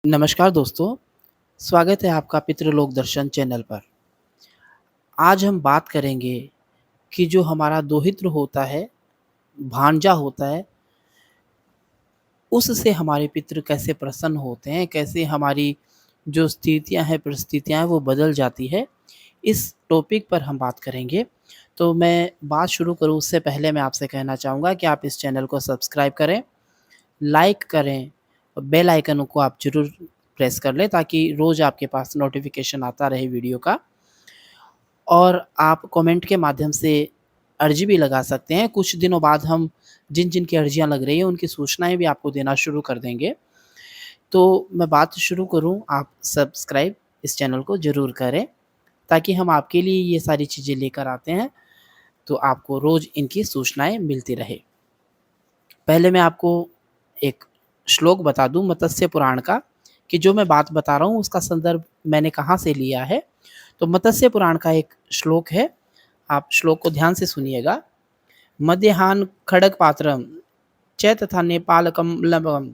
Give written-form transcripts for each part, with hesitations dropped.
नमस्कार दोस्तों, स्वागत है आपका पितृलोक दर्शन चैनल पर। आज हम बात करेंगे कि जो हमारा दोहित्र होता है, भांजा होता है, उससे हमारे पितृ कैसे प्रसन्न होते हैं, कैसे हमारी जो स्थितियाँ हैं, परिस्थितियाँ हैं, वो बदल जाती है। इस टॉपिक पर हम बात करेंगे। तो मैं बात शुरू करूँ उससे पहले मैं आपसे कहना चाहूँगा कि आप इस चैनल को सब्सक्राइब करें, लाइक करें और बेल आइकन को आप ज़रूर प्रेस कर लें ताकि रोज़ आपके पास नोटिफ़िकेशन आता रहे वीडियो का। और आप कमेंट के माध्यम से अर्ज़ी भी लगा सकते हैं। कुछ दिनों बाद हम जिन-जिन की अर्ज़ियाँ लग रही हैं, उनकी सूचनाएँ भी आपको देना शुरू कर देंगे। तो मैं बात शुरू करूँ, आप सब्सक्राइब इस चैनल को ज़रूर करें, ताकि हम आपके लिए ये सारी चीज़ें लेकर आते हैं, तो आपको रोज़ इनकी सूचनाएँ मिलती रहे। पहले मैं आपको एक श्लोक बता दूँ मत्स्य पुराण का, कि जो मैं बात बता रहा हूँ उसका संदर्भ मैंने कहाँ से लिया है। तो मत्स्य पुराण का एक श्लोक है, आप श्लोक को ध्यान से सुनिएगा। मद्यहान खड्गपात्रं च तथा नेपालकं लवं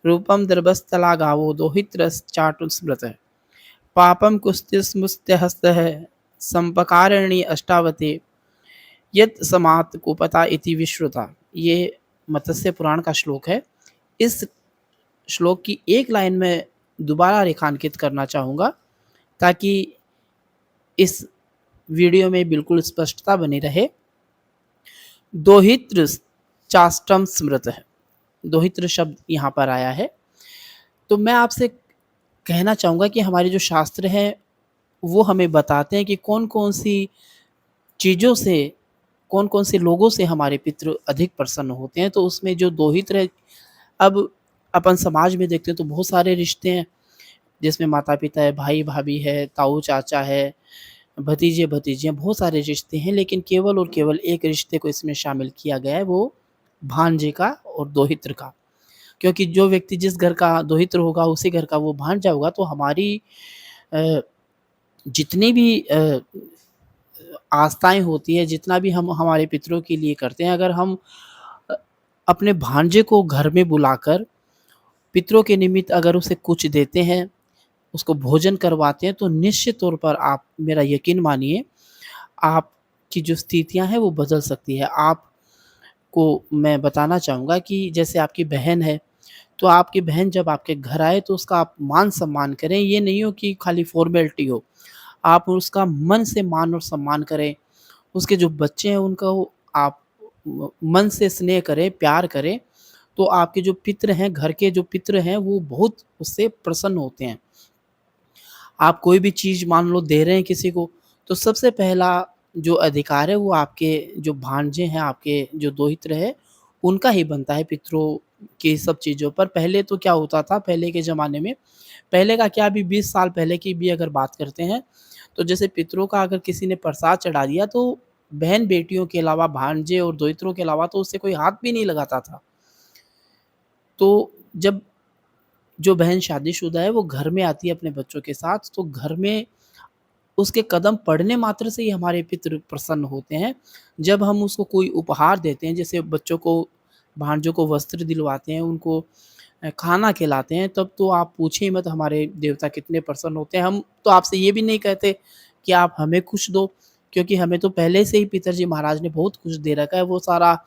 रूपं दर्भस्थलागावो दोहित्रश्चाटुस्मृतः पापं कुस्तिस्मुष्त्यहस्तः संपकारिणी अष्टावते यत् समात् कुपता इति विश्रुता। ये मत्स्य पुराण का श्लोक है। इस श्लोक की एक लाइन में दोबारा रेखांकित करना चाहूँगा, ताकि इस वीडियो में बिल्कुल स्पष्टता बनी रहे। दोहित्र चाष्टम स्मृत है, दोहित्र शब्द यहाँ पर आया है। तो मैं आपसे कहना चाहूँगा कि हमारे जो शास्त्र हैं, वो हमें बताते हैं कि कौन-कौन सी चीज़ों से, कौन-कौन से लोगों से हमारे पितृ अधिक प्रसन्न होते हैं। तो उसमें जो दोहित्र है, अब अपन समाज में देखते हैं तो बहुत सारे रिश्ते हैं, जिसमें माता-पिता है, भाई-भाभी है, ताऊ-चाचा है, भतीजे-भतीजियाँ, बहुत सारे रिश्ते हैं, लेकिन केवल और केवल एक रिश्ते को इसमें शामिल किया गया है, वो भांजे का और दोहित्र का। क्योंकि जो व्यक्ति जिस घर का दोहित्र होगा, उसी घर का वो भांजा होगा। तो हमारी अ, जितनी भी आस्थाएँ होती हैं, जितना भी हम हमारे पितरों के लिए करते हैं, अगर हम अ, अपने भांजे को घर में बुलाकर पितरों के निमित्त अगर उसे कुछ देते हैं, उसको भोजन करवाते हैं, तो निश्चित तौर पर आप मेरा यकीन मानिए, आपकी जो स्थितियाँ हैं वो बदल सकती है। आपको मैं बताना चाहूँगा कि जैसे आपकी बहन है, तो आपकी बहन जब आपके घर आए तो उसका आप मान-सम्मान करें। ये नहीं हो कि खाली फ़ॉर्मेलिटी हो। आप उसका मन से मान और सम्मान करें। उसके जो बच्चे हैं उनका वो आप मन से स्नेह करें, प्यार करें, तो आपके जो पितृ हैं, घर के जो पितृ हैं, वो बहुत उससे प्रसन्न होते हैं। आप कोई भी चीज़ मान लो दे रहे हैं किसी को, तो सबसे पहला जो अधिकार है वो आपके जो भांजे हैं, आपके जो दोहित्र है, उनका ही बनता है पितरों की सब चीज़ों पर। पहले तो क्या होता था, पहले के ज़माने में, पहले का क्या, अभी 20 साल पहले की भी अगर बात करते हैं, तो जैसे पितरों का अगर किसी ने प्रसाद चढ़ा दिया, तो बहन-बेटियों के अलावा, भांजे और दोहित्रों के अलावा तो उससे कोई हाथ भी नहीं लगाता था। तो जब जो बहन शादीशुदा है वो घर में आती है अपने बच्चों के साथ, तो घर में उसके कदम पड़ने मात्र से ही हमारे पितृ प्रसन्न होते हैं। जब हम उसको कोई उपहार देते हैं, जैसे बच्चों को, भांजों को वस्त्र दिलवाते हैं, उनको खाना खिलाते हैं, तब तो आप पूछिए मत हमारे देवता कितने प्रसन्न होते हैं। हम तो आपसे ये भी नहीं कहते कि आप हमें कुछ दो, क्योंकि हमें तो पहले से ही पिताजी महाराज ने बहुत कुछ दे रखा है। वो सारा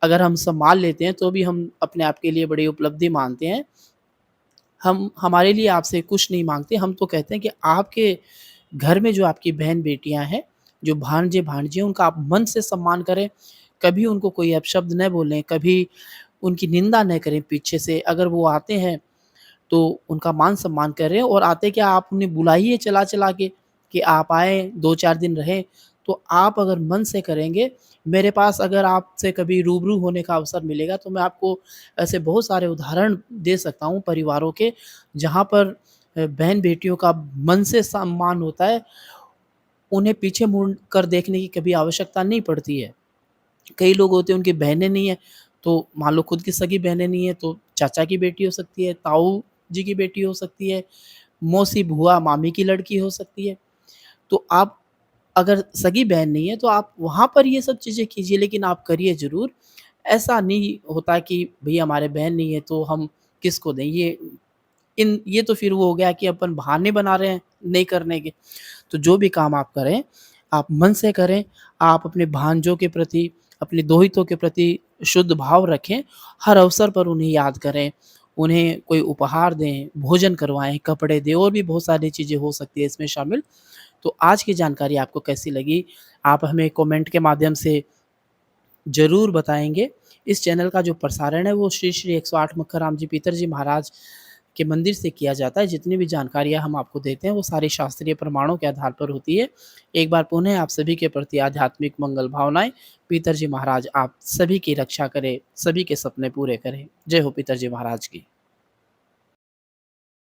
अगर हम सँभाल लेते हैं, तो भी हम अपने आप के लिए बड़ी उपलब्धि मानते हैं। हम हमारे लिए आपसे कुछ नहीं माँगते, हम तो कहते हैं कि आपके घर में जो आपकी बहन-बेटियाँ हैं, जो भांजे-भांजी हैं, उनका आप मन से सम्मान करें। कभी उनको कोई अपशब्द न बोलें, कभी उनकी निंदा न करें पीछे से। अगर वो आते हैं, तो उनका मान-सम्मान करें, और आते क्या, आप उन्हें बुलाइए चला-चला के कि आप आएँ, 2-4 दिन रहें। तो आप अगर मन से करेंगे, मेरे पास अगर आपसे कभी रूबरू होने का अवसर मिलेगा, तो मैं आपको ऐसे बहुत सारे उदाहरण दे सकता हूँ परिवारों के, जहाँ पर बहन-बेटियों का मन से सम्मान होता है, उन्हें पीछे मुड़ कर देखने की कभी आवश्यकता नहीं पड़ती है। कई लोग होते हैं उनकी बहनें नहीं हैं, तो मान लो खुद की सगी बहनें नहीं हैं, तो चाचा की बेटी हो सकती है, ताऊ जी की बेटी हो सकती है, मौसी, बुआ, मामी की लड़की हो सकती है। तो आप अगर सगी बहन नहीं है, तो आप वहाँ पर ये सब चीज़ें कीजिए, लेकिन आप करिए ज़रूर। ऐसा नहीं होता कि भई हमारे बहन नहीं है तो हम किसको दें, ये इन ये तो फिर वो हो गया कि अपन बहाने बना रहे हैं नहीं करने के। तो जो भी काम आप करें, आप मन से करें, आप अपने भांजों के प्रति, अपने दोहितों के प्रति शुद्ध भाव रखें, हर अवसर पर उन्हें याद करें, उन्हें कोई उपहार दें, भोजन करवाएँ, कपड़े दें और भी बहुत सारी चीज़ें हो सकती है इसमें शामिल। तो आज की जानकारी आपको कैसी लगी? आप हमें कमेंट के माध्यम से ज़रूर बताएँगे। इस चैनल का जो प्रसारण है वो श्री श्री 108 मक्खाराम जी पीतर जी महाराज के मंदिर से किया जाता है। जितनी भी जानकारियाँ हम आपको देते हैं वो सारी शास्त्रीय प्रमाणों के आधार पर होती है। एक बार पुनः आप सभी के प्रति आध्यात्मिक मंगल भावनाएँ। पीतर जी महाराज आप सभी की रक्षा करें, सभी के सपने पूरे करें। जय हो पीतर जी महाराज की।